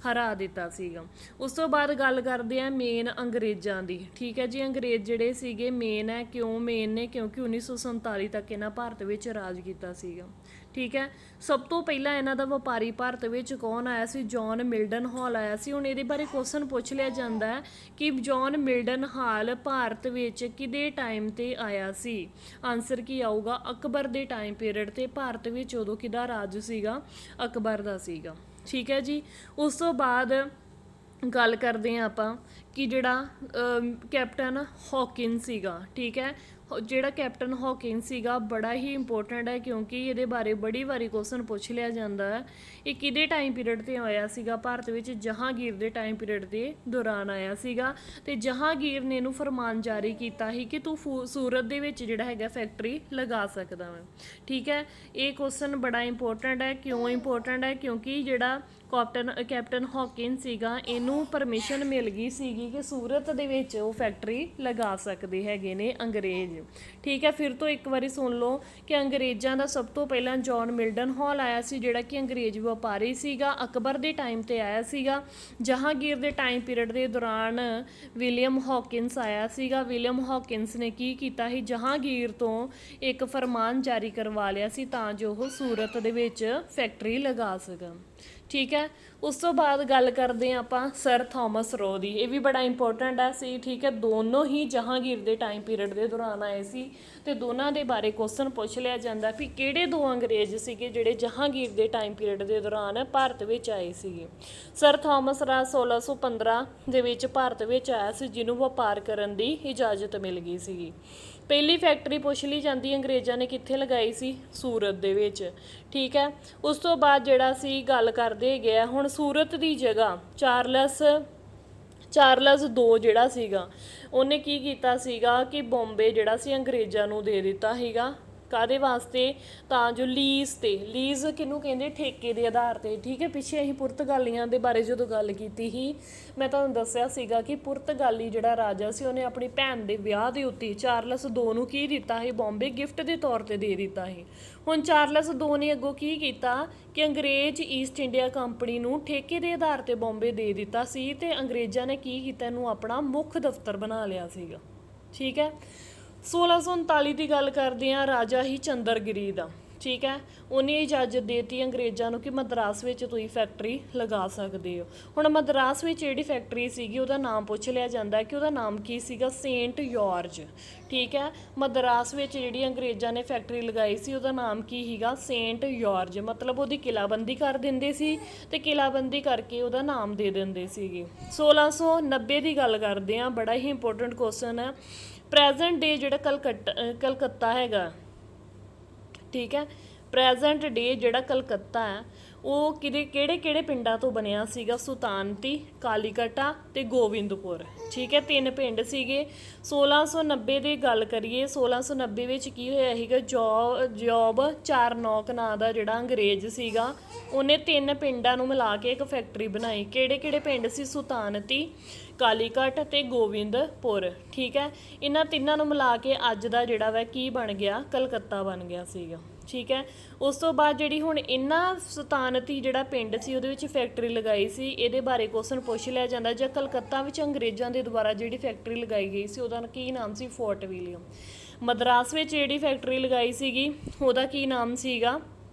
ਹਰਾ ਦਿੱਤਾ ਸੀਗਾ। ਉਸ ਤੋਂ ਬਾਅਦ ਗੱਲ ਕਰਦੇ ਆ ਮੇਨ ਅੰਗਰੇਜ਼ਾਂ ਦੀ। ਠੀਕ ਹੈ ਜੀ, ਅੰਗਰੇਜ਼ ਜਿਹੜੇ ਸੀਗੇ ਮੇਨ ਹੈ, ਕਿਉਂ ਮੇਨ ਨੇ, ਕਿਉਂਕਿ 1947 ਤੱਕ ਇਹਨਾਂ ਭਾਰਤ ਵਿੱਚ ਰਾਜ ਕੀਤਾ ਸੀਗਾ। ਠੀਕ ਹੈ, ਸਭ ਤੋਂ ਪਹਿਲਾਂ ਇਹਨਾਂ ਦਾ ਵਪਾਰੀ ਭਾਰਤ ਵਿੱਚ ਕੌਣ ਆਇਆ ਸੀ, ਜੌਨ ਮਿਲਡਨ ਹਾਲ ਆਇਆ ਸੀ। ਹੁਣ ਇਹਦੇ ਬਾਰੇ ਕੁਐਸਚਨ ਪੁੱਛ ਲਿਆ ਜਾਂਦਾ ਹੈ ਕਿ ਜੌਨ ਮਿਲਡਨ ਹਾਲ ਭਾਰਤ ਵਿੱਚ ਕਿਹਦੇ ਟਾਈਮ ਤੇ ਆਇਆ ਸੀ। ਆਨਸਰ ਕੀ ਆਊਗਾ, ਅਕਬਰ ਦੇ ਟਾਈਮ ਪੀਰੀਅਡ ਤੇ ਭਾਰਤ ਵਿੱਚ ਉਦੋਂ ਕਿਹਦਾ ਰਾਜ ਸੀਗਾ, ਅਕਬਰ ਦਾ ਸੀਗਾ। ਠੀਕ ਹੈ ਜੀ, ਉਸ ਤੋਂ ਬਾਅਦ ਗੱਲ ਕਰਦੇ ਹਾਂ ਆਪਾਂ ਕਿ ਜਿਹੜਾ ਕੈਪਟਨ ਹੌਕਿਨ ਸੀਗਾ। ਠੀਕ ਹੈ, ਜਿਹੜਾ ਕੈਪਟਨ ਹੌਕਿਨ ਸੀਗਾ ਬੜਾ ਹੀ ਇੰਪੋਰਟੈਂਟ ਹੈ ਕਿਉਂਕਿ ਇਹਦੇ ਬਾਰੇ ਬੜੀ ਵਾਰੀ ਕੁਐਸਚਨ ਪੁੱਛ ਲਿਆ ਜਾਂਦਾ ਹੈ। ਇਹ ਕਿਹਦੇ ਟਾਈਮ ਪੀਰੀਅਡ ਤੇ ਆਇਆ ਸੀਗਾ ਭਾਰਤ ਵਿੱਚ, ਜਹਾਂਗੀਰ ਦੇ ਟਾਈਮ ਪੀਰੀਅਡ ਦੇ ਦੌਰਾਨ ਆਇਆ ਸੀਗਾ ਤੇ ਜਹਾਂਗੀਰ ਨੇ ਇਹਨੂੰ ਫਰਮਾਨ ਜਾਰੀ ਕੀਤਾ ਸੀ ਕਿ ਤੂੰ ਸੂਰਤ ਦੇ ਵਿੱਚ ਜਿਹੜਾ ਹੈਗਾ ਫੈਕਟਰੀ ਲਗਾ ਸਕਦਾ ਵਾ। ਠੀਕ ਹੈ, ਇਹ ਕੁਐਸਚਨ ਬੜਾ ਇੰਪੋਰਟੈਂਟ ਹੈ। ਕਿਉਂ ਇੰਪੋਰਟੈਂਟ ਹੈ, ਕਿਉਂਕਿ ਜਿਹੜਾ ਕੈਪਟਨ ਹੌਕਿਨ ਸੀਗਾ ਇਹਨੂੰ ਪਰਮਿਸ਼ਨ ਮਿਲ ਗਈ ਸੀਗੀ ਕਿ ਸੂਰਤ ਦੇ ਵਿੱਚ ਉਹ ਫੈਕਟਰੀ ਲਗਾ ਸਕਦੇ ਹੈਗੇ ਨੇ ਅੰਗਰੇਜ਼। ਠੀਕ ਹੈ, ਫਿਰ ਤੋਂ ਇੱਕ ਵਾਰੀ ਸੁਣ ਲਓ ਕਿ ਅੰਗਰੇਜ਼ਾਂ ਦਾ ਸਭ ਤੋਂ ਪਹਿਲਾਂ ਜੌਨ ਮਿਲਡਨ ਹਾਲ ਆਇਆ ਸੀ ਜਿਹੜਾ ਕਿ ਅੰਗਰੇਜ਼ ਵਪਾਰੀ ਸੀਗਾ, ਅਕਬਰ ਦੇ ਟਾਈਮ ਤੇ ਆਇਆ ਸੀਗਾ। ਜਹਾਂਗੀਰ ਦੇ ਟਾਈਮ ਪੀਰੀਅਡ ਦੇ ਦੌਰਾਨ ਵਿਲੀਅਮ ਹੌਕਿਨਸ ਆਇਆ ਸੀਗਾ। ਵਿਲੀਅਮ ਹੌਕਿਨਸ ਨੇ ਕੀ ਕੀਤਾ ਸੀ, ਜਹਾਂਗੀਰ ਤੋਂ ਇੱਕ ਫਰਮਾਨ ਜਾਰੀ ਕਰਵਾ ਲਿਆ ਸੀ ਤਾਂ ਜੋ ਉਹ ਸੂਰਤ ਦੇ ਵਿੱਚ ਫੈਕਟਰੀ ਲਗਾ ਸਕਣ। ਠੀਕ ਹੈ, ਉਸ ਤੋਂ ਬਾਅਦ ਗੱਲ ਕਰਦੇ ਹਾਂ ਆਪਾਂ ਸਰ ਥੋਮਸ ਰੋ ਦੀ। ਇਹ ਵੀ ਬੜਾ ਇੰਪੋਰਟੈਂਟ ਹੈ ਸੀ। ਠੀਕ ਹੈ, ਦੋਨੋਂ ਹੀ ਜਹਾਂਗੀਰ ਦੇ ਟਾਈਮ ਪੀਰੀਅਡ ਦੇ ਦੌਰਾਨ ਆਏ ਸੀ ਤੇ ਦੋਨਾਂ ਦੇ ਬਾਰੇ ਕੁਐਸਚਨ ਪੁੱਛ ਲਿਆ ਜਾਂਦਾ ਵੀ ਕਿਹੜੇ ਦੋ ਅੰਗਰੇਜ਼ ਸੀਗੇ ਜਿਹੜੇ ਜਹਾਂਗੀਰ ਦੇ ਟਾਈਮ ਪੀਰੀਅਡ ਦੇ ਦੌਰਾਨ ਭਾਰਤ ਵਿੱਚ ਆਏ ਸੀਗੇ। ਸਰ ਥੋਮਸ ਰਾ 1615 ਦੇ ਵਿੱਚ ਭਾਰਤ ਵਿੱਚ ਆਇਆ ਸੀ ਜਿਹਨੂੰ ਵਪਾਰ ਕਰਨ ਦੀ ਇਜਾਜ਼ਤ ਮਿਲ ਗਈ ਸੀਗੀ। ਪਹਿਲੀ ਫੈਕਟਰੀ ਪੁੱਛ ਲਈ ਜਾਂਦੀ ਅੰਗਰੇਜ਼ਾਂ ਨੇ ਕਿੱਥੇ ਲਗਾਈ ਸੀ, ਸੂਰਤ ਦੇ ਵਿੱਚ। ਠੀਕ ਹੈ, ਉਸ ਤੋਂ ਬਾਅਦ ਜਿਹੜਾ ਸੀ ਗੱਲ ਕਰਦੇ ਗਿਆ ਹੁਣ ਸੂਰਤ ਦੀ ਜਗ੍ਹਾ ਚਾਰਲਸ ਦੋ ਜਿਹੜਾ ਸੀਗਾ ਉਹਨੇ ਕੀ ਕੀਤਾ ਸੀਗਾ ਕਿ ਬੰਬੇ ਜਿਹੜਾ ਸੀ ਅੰਗਰੇਜ਼ਾਂ ਨੂੰ ਦੇ ਦਿੱਤਾ ਸੀਗਾ। ਕਾਹਦੇ ਵਾਸਤੇ, ਤਾਂ ਜੋ ਲੀਜ਼ ਕਿਹਨੂੰ ਕਹਿੰਦੇ, ਠੇਕੇ ਦੇ ਆਧਾਰ ਤੇ। ਠੀਕ ਹੈ, ਪਿੱਛੇ ਅਸੀਂ ਪੁਰਤਗਾਲੀਆਂ ਦੇ ਬਾਰੇ ਜਦੋਂ ਗੱਲ ਕੀਤੀ ਸੀ ਮੈਂ ਤੁਹਾਨੂੰ ਦੱਸਿਆ ਸੀਗਾ ਕਿ ਪੁਰਤਗਾਲੀ ਜਿਹੜਾ ਰਾਜਾ ਸੀ ਉਹਨੇ ਆਪਣੀ ਭੈਣ ਦੇ ਵਿਆਹ ਦੇ ਉੱਤੇ ਚਾਰਲਸ ਦੋ ਨੂੰ ਕੀ ਦਿੱਤਾ ਸੀ, ਬੰਬੇ ਗਿਫਟ ਦੇ ਤੌਰ ਤੇ ਦੇ ਦਿੱਤਾ ਸੀ। ਹੁਣ ਚਾਰਲਸ ਦੋ ਨੇ ਅੱਗੋਂ ਕੀ ਕੀਤਾ ਕਿ ਅੰਗਰੇਜ਼ ਈਸਟ ਇੰਡੀਆ ਕੰਪਨੀ ਨੂੰ ਠੇਕੇ ਦੇ ਆਧਾਰ ਤੇ ਬੰਬੇ ਦੇ ਦਿੱਤਾ ਸੀ ਤੇ ਅੰਗਰੇਜ਼ਾਂ ਨੇ ਕੀ ਕੀਤਾ, ਇਹਨੂੰ ਆਪਣਾ ਮੁੱਖ ਦਫ਼ਤਰ ਬਣਾ ਲਿਆ ਸੀਗਾ। ਠੀਕ ਹੈ, 1639 ਦੀ ਗੱਲ ਕਰਦੇ ਹਾਂ ਰਾਜਾ ਹੀ ਚੰਦਰਗਿਰੀ ਦਾ। ਠੀਕ ਹੈ, ਉਹਨੇ ਇਜਾਜ਼ਤ ਦੇਤੀ ਅੰਗਰੇਜ਼ਾਂ ਨੂੰ ਕਿ ਮਦਰਾਸ ਵਿੱਚ ਤੁਸੀਂ ਫੈਕਟਰੀ ਲਗਾ ਸਕਦੇ ਹੋ। ਹੁਣ ਮਦਰਾਸ ਵਿੱਚ ਜਿਹੜੀ ਫੈਕਟਰੀ ਸੀਗੀ ਉਹਦਾ ਨਾਮ ਪੁੱਛ ਲਿਆ ਜਾਂਦਾ ਕਿ ਉਹਦਾ ਨਾਮ ਕੀ ਸੀਗਾ, ਸੇਂਟ ਜਾਰਜ। ਠੀਕ ਹੈ, ਮਦਰਾਸ ਵਿੱਚ ਜਿਹੜੀ ਅੰਗਰੇਜ਼ਾਂ ਨੇ ਫੈਕਟਰੀ ਲਗਾਈ ਸੀ ਉਹਦਾ ਨਾਮ ਕੀ ਸੀਗਾ, ਸੇਂਟ ਜਾਰਜ। ਮਤਲਬ ਉਹਦੀ ਕਿਲਾਬੰਦੀ ਕਰ ਦਿੰਦੇ ਸੀ ਤੇ ਕਿਲਾਬੰਦੀ ਕਰਕੇ ਉਹਦਾ ਨਾਮ ਦੇ ਦਿੰਦੇ ਸੀਗੇ। 1690 ਦੀ ਗੱਲ ਕਰਦੇ ਹਾਂ, ਬੜਾ ਹੀ ਇੰਪੋਰਟੈਂਟ ਕੁਐਸਚਨ ਹੈ। ਪ੍ਰੈਜ਼ੈਂਟ ਡੇ ਜਿਹੜਾ ਕਲਕੱਤਾ ਹੈਗਾ, ਠੀਕ ਹੈ, ਪ੍ਰੈਜ਼ੈਂਟ ਡੇ ਜਿਹੜਾ ਕਲਕੱਤਾ ਹੈ ਉਹ ਕਿਹੜੇ ਪਿੰਡਾਂ ਤੋਂ ਬਣਿਆ ਸੀਗਾ, ਸੁਲਤਾਨਤੀ, ਕਾਲੀਕਟਾ ਤੇ ਗੋਬਿੰਦਪੁਰ। ਠੀਕ ਹੈ, 3 ਪਿੰਡ ਸੀਗੇ। 1690 ਦੀ ਗੱਲ ਕਰੀਏ, 1690 ਵਿੱਚ ਕੀ ਹੋਇਆ ਸੀਗਾ, ਜੋਬ ਚਾਰਨੌਕ ਨਾਂ ਦਾ ਜਿਹੜਾ ਅੰਗਰੇਜ਼ ਸੀਗਾ ਉਹਨੇ 3 ਪਿੰਡਾਂ ਨੂੰ ਮਿਲਾ ਕੇ ਇੱਕ ਫੈਕਟਰੀ ਬਣਾਈ। ਕਿਹੜੇ ਪਿੰਡ ਸੀ, ਸੁਲਤਾਨਤੀ, ਕਾਲੀਕਟ ਤੇ ਗੋਬਿੰਦਪੁਰ। ਠੀਕ ਹੈ, ਇਹਨਾਂ ਤਿੰਨਾਂ ਨੂੰ ਮਿਲਾ ਕੇ ਅੱਜ ਦਾ ਜਿਹੜਾ ਵਾ ਕੀ ਬਣ ਗਿਆ, ਕਲਕੱਤਾ ਬਣ ਗਿਆ ਸੀਗਾ। ਠੀਕ ਹੈ, ਉਸ ਤੋਂ ਬਾਅਦ ਜਿਹੜੀ ਹੁਣ ਇਹਨਾਂ ਸੁਲਤਾਨਤੀ ਜਿਹੜਾ ਪਿੰਡ ਸੀ ਉਹਦੇ ਵਿੱਚ ਫੈਕਟਰੀ ਲਗਾਈ ਸੀ, ਇਹਦੇ ਬਾਰੇ ਕੁਐਸਚਨ ਪੁੱਛ ਲਿਆ ਜਾਂਦਾ। ਜਾਂ ਕਲਕੱਤਾ ਵਿੱਚ ਅੰਗਰੇਜ਼ਾਂ ਦੇ ਦੁਆਰਾ ਜਿਹੜੀ ਫੈਕਟਰੀ ਲਗਾਈ ਗਈ ਸੀ ਉਹਦਾ ਕੀ ਨਾਮ ਸੀ, ਫੋਰਟ ਵਿਲੀਅਮ। ਮਦਰਾਸ ਵਿੱਚ ਜਿਹੜੀ ਫੈਕਟਰੀ ਲਗਾਈ ਸੀਗੀ ਉਹਦਾ ਕੀ ਨਾਮ ਸੀਗਾ,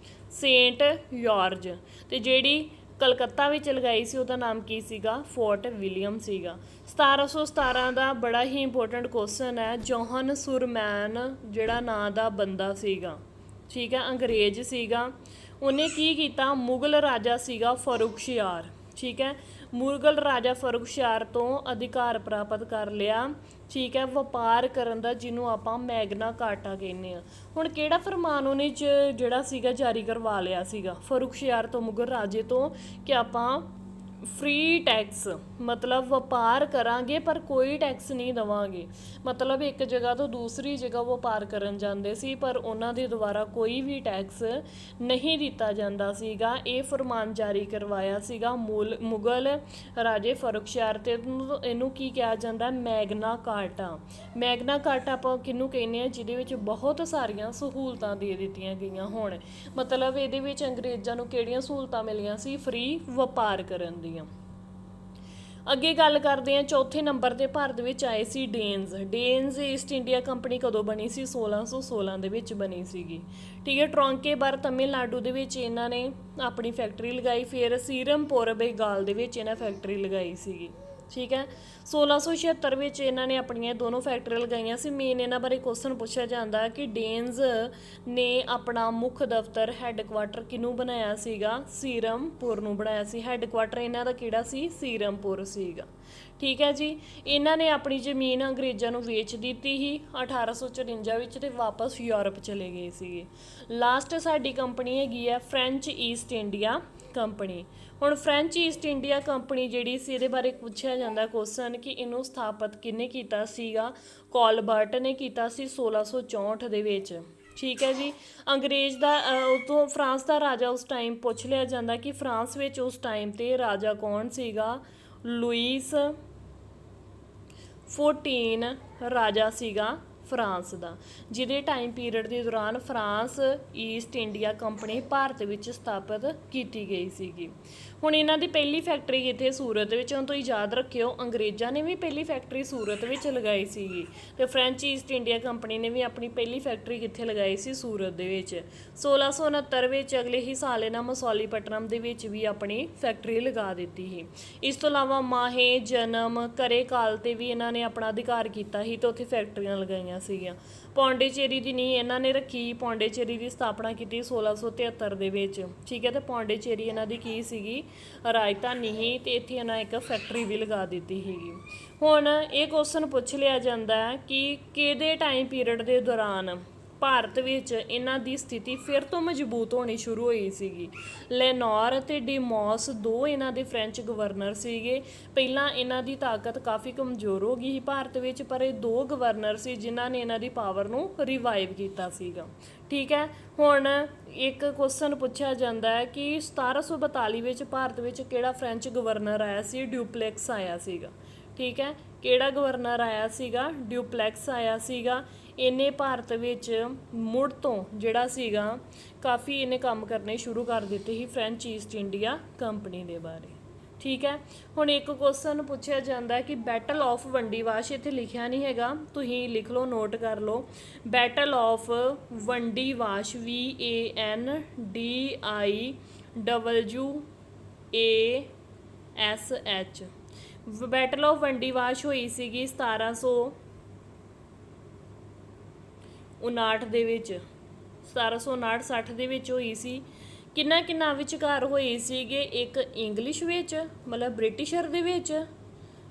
ਸੇਂਟ ਜਾਰਜ। ਤੇ ਜਿਹੜੀ ਕਲਕੱਤਾ ਵਿੱਚ ਲਗਾਈ ਸੀ ਉਹਦਾ ਨਾਮ ਕੀ ਸੀਗਾ, ਫੋਰਟ ਵਿਲੀਅਮ ਸੀਗਾ। 1717 ਦਾ ਬੜਾ ਹੀ ਇੰਪੋਰਟੈਂਟ ਕੁਐਸਚਨ ਹੈ। ਜੌਹਨ ਸੁਰਮੈਨ ਜਿਹੜਾ ਨਾਂ ਦਾ ਬੰਦਾ ਸੀਗਾ, ਠੀਕ ਹੈ, ਅੰਗਰੇਜ਼ ਸੀਗਾ, ਉਹਨੇ ਕੀ ਕੀਤਾ, ਮੁਗਲ ਰਾਜਾ ਸੀਗਾ ਫਰੁਖਸ਼ਿਆਰ। ਠੀਕ ਹੈ, ਮੁਗਲ ਰਾਜਾ ਫਰੁਖਸ਼ਿਆਰ ਤੋਂ ਅਧਿਕਾਰ ਪ੍ਰਾਪਤ ਕਰ ਲਿਆ ਠੀਕ ਹੈ, ਵਪਾਰ ਕਰਨ ਦਾ, ਜਿਹਨੂੰ ਆਪਾਂ ਮੈਗਨਾ ਕਾਰਟਾ ਕਹਿੰਦੇ ਆ। ਹੁਣ ਕਿਹੜਾ ਫਰਮਾਨ ਉਹਨੇ ਜਿਹੜਾ ਸੀਗਾ ਜਾਰੀ ਕਰਵਾ ਲਿਆ ਸੀਗਾ ਫਰੁਖਸ਼ਿਆਰ ਤੋਂ, ਮੁਗਲ ਰਾਜੇ ਤੋਂ, ਕਿ ਆਪਾਂ ਫ੍ਰੀ ਟੈਕਸ ਮਤਲਬ ਵਪਾਰ ਕਰਾਂਗੇ ਪਰ ਕੋਈ ਟੈਕਸ ਨਹੀਂ ਦੇਵਾਂਗੇ। ਮਤਲਬ ਇੱਕ ਜਗ੍ਹਾ ਤੋਂ ਦੂਸਰੀ ਜਗ੍ਹਾ ਵਪਾਰ ਕਰਨ ਜਾਂਦੇ ਸੀ ਪਰ ਉਹਨਾਂ ਦੇ ਦੁਆਰਾ ਕੋਈ ਵੀ ਟੈਕਸ ਨਹੀਂ ਦਿੱਤਾ ਜਾਂਦਾ ਸੀਗਾ। ਇਹ ਫਰਮਾਨ ਜਾਰੀ ਕਰਵਾਇਆ ਸੀਗਾ ਮੁਗਲ ਰਾਜੇ ਫਰੁਖਸ਼ਿਆਰ, ਤੇ ਇਹਨੂੰ ਕੀ ਕਿਹਾ ਜਾਂਦਾ? ਮੈਗਨਾ ਕਾਰਟਾ। ਮੈਗਨਾ ਕਾਰਟਾ ਆਪਾਂ ਕਿਹਨੂੰ ਕਹਿੰਦੇ ਆ? ਜਿਹਦੇ ਵਿੱਚ ਬਹੁਤ ਸਾਰੀਆਂ ਸਹੂਲਤਾਂ ਦੇ ਦਿੱਤੀਆਂ ਗਈਆਂ ਹੋਣ। ਮਤਲਬ ਇਹਦੇ ਵਿੱਚ ਅੰਗਰੇਜ਼ਾਂ ਨੂੰ ਕਿਹੜੀਆਂ ਸਹੂਲਤਾਂ ਮਿਲੀਆਂ ਸੀ? ਫ੍ਰੀ ਵਪਾਰ ਕਰਨ ਦੀਆਂ। ਅੱਗੇ ਗੱਲ ਕਰਦੇ ਹਾਂ, ਚੌਥੇ ਨੰਬਰ 'ਤੇ ਭਾਰਤ ਵਿੱਚ ਆਏ ਸੀ ਡੇਨਜ਼ ਈਸਟ ਇੰਡੀਆ ਕੰਪਨੀ ਕਦੋਂ ਬਣੀ ਸੀ? 1616 ਦੇ ਵਿੱਚ ਬਣੀ ਸੀਗੀ। ਠੀਕ ਹੈ, ਟਰੌਂਕੇਬਰ ਤਮਿਲਨਾਡੂ ਦੇ ਵਿੱਚ ਇਹਨਾਂ ਨੇ ਆਪਣੀ ਫੈਕਟਰੀ ਲਗਾਈ। ਫਿਰ ਸੀਰਮਪੁਰ ਬੰਗਾਲ ਦੇ ਵਿੱਚ ਇਹਨਾਂ ਫੈਕਟਰੀ ਲਗਾਈ ਸੀਗੀ। ਠੀਕ ਹੈ, 1676 ਵਿੱਚ ਇਹਨਾਂ ਨੇ ਆਪਣੀਆਂ ਦੋਨੋਂ ਫੈਕਟਰੀਆਂ ਲਗਾਈਆਂ ਸੀ। ਮੇਨ ਇਹਨਾਂ ਬਾਰੇ ਕੁਐਸਚਨ ਪੁੱਛਿਆ ਜਾਂਦਾ ਕਿ ਡੇਨਜ਼ ਨੇ ਆਪਣਾ ਮੁੱਖ ਦਫ਼ਤਰ ਹੈੱਡਕੁਆਟਰ ਕਿਹਨੂੰ ਬਣਾਇਆ ਸੀਗਾ? ਸੀਰਮਪੁਰ ਨੂੰ ਬਣਾਇਆ ਸੀ। ਹੈੱਡਕੁਆਟਰ ਇਹਨਾਂ ਦਾ ਕਿਹੜਾ ਸੀ? ਸੀਰਮਪੁਰ ਸੀਗਾ। ਠੀਕ ਹੈ ਜੀ, ਇਹਨਾਂ ਨੇ ਆਪਣੀ ਜ਼ਮੀਨ ਅੰਗਰੇਜ਼ਾਂ ਨੂੰ ਵੇਚ ਦਿੱਤੀ ਸੀ 1854 ਵਿੱਚ ਤੇ ਵਾਪਸ ਯੂਰਪ ਚਲੇ ਗਏ ਸੀਗੇ। ਲਾਸਟ ਸਾਡੀ ਕੰਪਨੀ ਹੈਗੀ ਆ ਫ੍ਰੈਂਚ ਈਸਟ ਇੰਡੀਆ ਕੰਪਨੀ। ਹੁਣ ਫ੍ਰੈਂਚ ਈਸਟ ਇੰਡੀਆ ਕੰਪਨੀ ਜਿਹੜੀ ਸੀ, ਇਹਦੇ ਬਾਰੇ ਪੁੱਛਿਆ ਜਾਂਦਾ ਕੁਐਸਚਨ ਕਿ ਇਹਨੂੰ ਸਥਾਪਿਤ ਕਿਹਨੇ ਕੀਤਾ ਸੀਗਾ? ਕੋਲਬਰਟ ਨੇ ਕੀਤਾ ਸੀ 1664 ਦੇ ਵਿੱਚ। ਠੀਕ ਹੈ ਜੀ, ਅੰਗਰੇਜ਼ ਦਾ ਉਤੋਂ ਫਰਾਂਸ ਦਾ ਰਾਜਾ ਉਸ ਟਾਈਮ ਪੁੱਛ ਲਿਆ ਜਾਂਦਾ ਕਿ ਫਰਾਂਸ ਵਿੱਚ ਉਸ ਟਾਈਮ 'ਤੇ ਰਾਜਾ ਕੌਣ ਸੀਗਾ? ਲੂਈਸ 14 ਰਾਜਾ ਸੀਗਾ ਫਰਾਂਸ ਦਾ, ਜਿਹਦੇ ਟਾਈਮ ਪੀਰੀਅਡ ਦੇ ਦੌਰਾਨ France East India company Bharat ਵਿੱਚ ਸਥਾਪਿਤ ਕੀਤੀ ਗਈ ਸੀਗੀ। ਹੁਣ ਇਹਨਾਂ ਦੀ ਪਹਿਲੀ ਫੈਕਟਰੀ ਕਿੱਥੇ? ਸੂਰਤ ਵਿੱਚ। ਹੁਣ ਤੁਸੀਂ ਯਾਦ ਰੱਖਿਓ, ਅੰਗਰੇਜ਼ਾਂ ਨੇ ਵੀ ਪਹਿਲੀ ਫੈਕਟਰੀ ਸੂਰਤ ਵਿੱਚ ਲਗਾਈ ਸੀਗੀ ਤੇ ਫ੍ਰੈਂਚ ਈਸਟ ਇੰਡੀਆ ਕੰਪਨੀ ਨੇ ਵੀ ਆਪਣੀ ਪਹਿਲੀ ਫੈਕਟਰੀ ਕਿੱਥੇ ਲਗਾਈ ਸੀ? ਸੂਰਤ ਦੇ ਵਿੱਚ। 1669 ਵਿੱਚ ਅਗਲੇ ਹੀ ਸਾਲ ਇਹਨਾਂ ਮਸੌਲੀਪਟਨਮ ਦੇ ਵਿੱਚ ਵੀ ਆਪਣੀ ਫੈਕਟਰੀ ਲਗਾ ਦਿੱਤੀ ਸੀ। ਇਸ ਤੋਂ ਇਲਾਵਾ ਮਾਹੇ, ਜਨਮ, ਕਰੇਕਾਲ 'ਤੇ ਵੀ ਇਹਨਾਂ ਨੇ ਆਪਣਾ ਅਧਿਕਾਰ ਕੀਤਾ ਸੀ ਤੇ ਉੱਥੇ ਫੈਕਟਰੀਆਂ ਲਗਾਈਆਂ ਸੀਗੀਆਂ। ਪੌਂਡੀਚੇਰੀ ਦੀ ਨੀਂਹ ਇਹਨਾਂ ਨੇ ਰੱਖੀ। ਪੌਂਡੀਚੇਰੀ ਦੀ ਸਥਾਪਨਾ ਕੀਤੀ 1673 ਦੇ ਵਿੱਚ। ਠੀਕ ਹੈ, ਤੇ ਪੌਂਡੀਚੇਰੀ ਇਹਨਾਂ ਦੀ ਕੀ ਸੀਗੀ? ਰਾਜਧਾਨੀ ਸੀ, ਤੇ ਇੱਥੇ ਇਹਨਾਂ ਇੱਕ ਫੈਕਟਰੀ ਵੀ ਲਗਾ ਦਿੱਤੀ ਸੀਗੀ। ਹੁਣ ਇਹ ਕੁਐਸਚਨ ਪੁੱਛ ਲਿਆ ਜਾਂਦਾ ਹੈ ਕਿ ਕਿਹਦੇ ਟਾਈਮ ਪੀਰੀਅਡ ਦੇ ਦੌਰਾਨ ਭਾਰਤ ਵਿੱਚ ਇਹਨਾਂ ਦੀ ਸਥਿਤੀ ਫਿਰ ਤੋਂ ਮਜ਼ਬੂਤ ਹੋਣੀ ਸ਼ੁਰੂ ਹੋਈ ਸੀਗੀ? ਲੈਨੌਰ ਅਤੇ ਡੀਮੋਸ ਦੋ ਇਹਨਾਂ ਦੇ ਫ੍ਰੈਂਚ ਗਵਰਨਰ ਸੀਗੇ। ਪਹਿਲਾਂ ਇਹਨਾਂ ਦੀ ਤਾਕਤ ਕਾਫੀ ਕਮਜ਼ੋਰ ਹੋ ਗਈ ਸੀ ਭਾਰਤ ਵਿੱਚ, ਪਰ ਇਹ ਦੋ ਗਵਰਨਰ ਸੀ ਜਿਨ੍ਹਾਂ ਨੇ ਇਹਨਾਂ ਦੀ ਪਾਵਰ ਨੂੰ ਰਿਵਾਈਵ ਕੀਤਾ ਸੀਗਾ। ਠੀਕ ਹੈ, ਹੁਣ ਇੱਕ ਕੁਐਸਚਨ ਪੁੱਛਿਆ ਜਾਂਦਾ ਹੈ ਕਿ 1742 ਵਿੱਚ ਭਾਰਤ ਵਿੱਚ ਕਿਹੜਾ ਫ੍ਰੈਂਚ ਗਵਰਨਰ ਆਇਆ ਸੀ? ਡਿਊਪਲੈਕਸ ਆਇਆ ਸੀਗਾ। ਠੀਕ ਹੈ, ਕਿਹੜਾ ਗਵਰਨਰ ਆਇਆ ਸੀਗਾ? ਡਿਊਪਲੈਕਸ ਆਇਆ ਸੀਗਾ। ਇਹਨੇ ਭਾਰਤ ਵਿੱਚ ਮੁੜ ਤੋਂ ਜਿਹੜਾ ਸੀਗਾ ਕਾਫੀ ਇਹਨੇ ਕੰਮ ਕਰਨੇ ਸ਼ੁਰੂ ਕਰ ਦਿੱਤੇ ਸੀ ਫ੍ਰੈਂਚ ਈਸਟ ਇੰਡੀਆ ਕੰਪਨੀ ਦੇ ਬਾਰੇ। ਠੀਕ ਹੈ, ਹੁਣ ਇੱਕ ਕੁਐਸਚਨ ਪੁੱਛਿਆ ਜਾਂਦਾ ਹੈ ਕਿ ਬੈਟਲ ਆਫ ਵੰਡੀਵਾਸ਼, ਇੱਥੇ ਲਿਖਿਆ ਨਹੀਂ ਹੈਗਾ, ਤੁਸੀਂ ਲਿਖ ਲਓ, ਨੋਟ ਕਰ ਲਓ। Battle of Wandiwash, VANDIWASH। Battle of Wandiwash ਹੋਈ ਸੀਗੀ 1759 ਦੇ ਵਿੱਚ, 1759-60 ਦੇ ਵਿੱਚ ਹੋਈ ਸੀ। ਕਿੰਨਾ ਵਿਚਕਾਰ ਹੋਈ ਸੀਗੇ? ਇੱਕ ਇੰਗਲਿਸ਼ ਵਿੱਚ ਮਤਲਬ ਬ੍ਰਿਟਿਸ਼ਰ ਦੇ ਵਿੱਚ,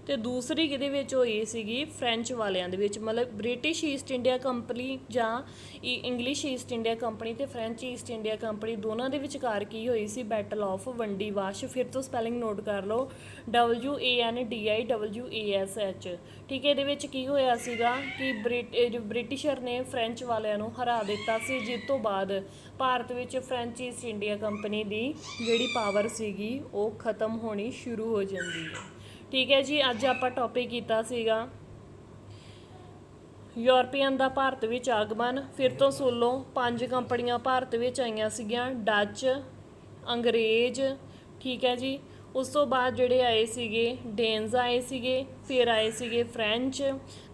ਤੇ ਦੂਸਰੀ ਕਿਹਦੇ ਵਿੱਚ ਹੋਈ ਸੀਗੀ? ਫ੍ਰੈਂਚ ਵਾਲਿਆਂ ਦੇ ਵਿੱਚ। ਮਤਲਬ ਬ੍ਰਿਟਿਸ਼ ਈਸਟ ਇੰਡੀਆ ਕੰਪਨੀ ਜਾਂ ਇੰਗਲਿਸ਼ ਈਸਟ ਇੰਡੀਆ ਕੰਪਨੀ ਤੇ ਫ੍ਰੈਂਚ ਈਸਟ ਇੰਡੀਆ ਕੰਪਨੀ ਦੋਨਾਂ ਦੇ ਵਿਚਕਾਰ ਕੀ ਹੋਈ ਸੀ? Battle of ਵੰਡੀਵਾਸ਼। ਫਿਰ ਤੋਂ ਸਪੈਲਿੰਗ ਨੋਟ ਕਰ ਲਓ, WANDIWASH। ਠੀਕ ਹੈ, ਇਹਦੇ ਵਿੱਚ ਕੀ ਹੋਇਆ ਸੀਗਾ ਕਿ ਬ੍ਰਿਟਿਸ਼ਰ ਨੇ ਫ੍ਰੈਂਚ ਵਾਲਿਆਂ ਨੂੰ ਹਰਾ ਦਿੱਤਾ ਸੀ, ਜਿਸ ਤੋਂ ਬਾਅਦ ਭਾਰਤ ਵਿੱਚ ਫ੍ਰੈਂਚ ਈਸਟ ਇੰਡੀਆ ਕੰਪਨੀ ਦੀ ਜਿਹੜੀ ਪਾਵਰ ਸੀਗੀ ਉਹ ਖਤਮ ਹੋਣੀ ਸ਼ੁਰੂ ਹੋ ਜਾਂਦੀ ਹੈ। ਠੀਕ ਹੈ ਜੀ, ਅੱਜ ਆਪਾਂ ਟੌਪਿਕ ਕੀਤਾ ਸੀਗਾ ਯੂਰਪੀਅਨ ਦਾ ਭਾਰਤ ਵਿੱਚ ਆਗਮਨ। ਫਿਰ ਤੋਂ ਸੁਣ ਲਓ, 5 ਕੰਪਨੀਆਂ ਭਾਰਤ ਵਿੱਚ ਆਈਆਂ ਸੀਗੀਆਂ, ਡੱਚ, ਅੰਗਰੇਜ਼। ਠੀਕ ਹੈ ਜੀ, ਉਸ ਤੋਂ ਬਾਅਦ ਜਿਹੜੇ ਆਏ ਸੀਗੇ ਡੇਨਜ਼ ਆਏ ਸੀਗੇ, ਫਿਰ ਆਏ ਸੀਗੇ ਫ੍ਰੈਂਚ,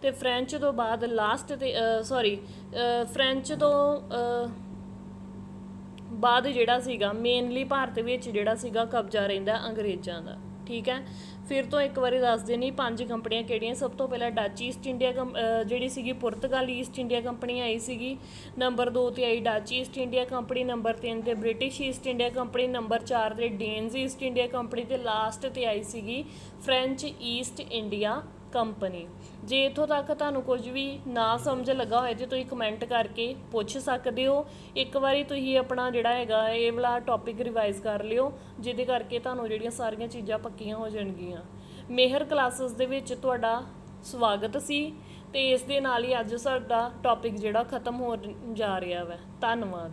ਤੇ ਫ੍ਰੈਂਚ ਤੋਂ ਬਾਅਦ ਲਾਸਟ ਤੇ ਫ੍ਰੈਂਚ ਤੋਂ ਬਾਅਦ ਜਿਹੜਾ ਸੀਗਾ ਮੇਨਲੀ ਭਾਰਤ ਵਿੱਚ ਜਿਹੜਾ ਸੀਗਾ ਕਬਜ਼ਾ ਰਹਿੰਦਾ ਅੰਗਰੇਜ਼ਾਂ ਦਾ। ਠੀਕ ਹੈ, ਫਿਰ ਤੋਂ ਇੱਕ ਵਾਰੀ ਦੱਸ ਦੇਣੀ 5 ਕੰਪਨੀਆਂ ਕਿਹੜੀਆਂ। ਸਭ ਤੋਂ ਪਹਿਲਾਂ ਡੱਚ ਈਸਟ ਇੰਡੀਆ ਜਿਹੜੀ ਸੀਗੀ ਪੁਰਤਗਾਲ ਈਸਟ ਇੰਡੀਆ ਕੰਪਨੀ ਆਈ ਸੀਗੀ। ਨੰਬਰ 2 'ਤੇ ਆਈ Dutch East India company. Number 3 'ਤੇ British East India company. Number 4 'ਤੇ ਡੇਨਜ਼ ਈਸਟ ਇੰਡੀਆ ਕੰਪਨੀ। ਅਤੇ ਲਾਸਟ 'ਤੇ ਆਈ ਸੀਗੀ ਫ੍ਰੈਂਚ ਈਸਟ ਇੰਡੀਆ ਕੰਪਨੀ। ਜੇ ਇੱਥੋਂ ਤੱਕ ਤੁਹਾਨੂੰ ਕੁਝ ਵੀ ਨਾ ਸਮਝ ਲੱਗਾ ਹੋਏ ਤਾਂ ਤੁਸੀਂ ਕਮੈਂਟ ਕਰਕੇ ਪੁੱਛ ਸਕਦੇ ਹੋ। ਇੱਕ ਵਾਰੀ ਤੁਸੀਂ ਆਪਣਾ ਜਿਹੜਾ ਹੈਗਾ ਇਹ ਵਾਲਾ ਟੌਪਿਕ ਰਿਵਾਈਜ਼ ਕਰ ਲਿਓ, ਜਿਹਦੇ ਕਰਕੇ ਤੁਹਾਨੂੰ ਜਿਹੜੀਆਂ ਸਾਰੀਆਂ ਚੀਜ਼ਾਂ ਪੱਕੀਆਂ ਹੋ ਜਾਣਗੀਆਂ। ਮੇਹਰ ਕਲਾਸਿਸ ਦੇ ਵਿੱਚ ਤੁਹਾਡਾ ਸਵਾਗਤ ਸੀ, ਅਤੇ ਇਸ ਦੇ ਨਾਲ ਹੀ ਅੱਜ ਸਾਡਾ ਟੌਪਿਕ ਜਿਹੜਾ ਖਤਮ ਹੋ ਜਾ ਰਿਹਾ ਵਾ। ਧੰਨਵਾਦ।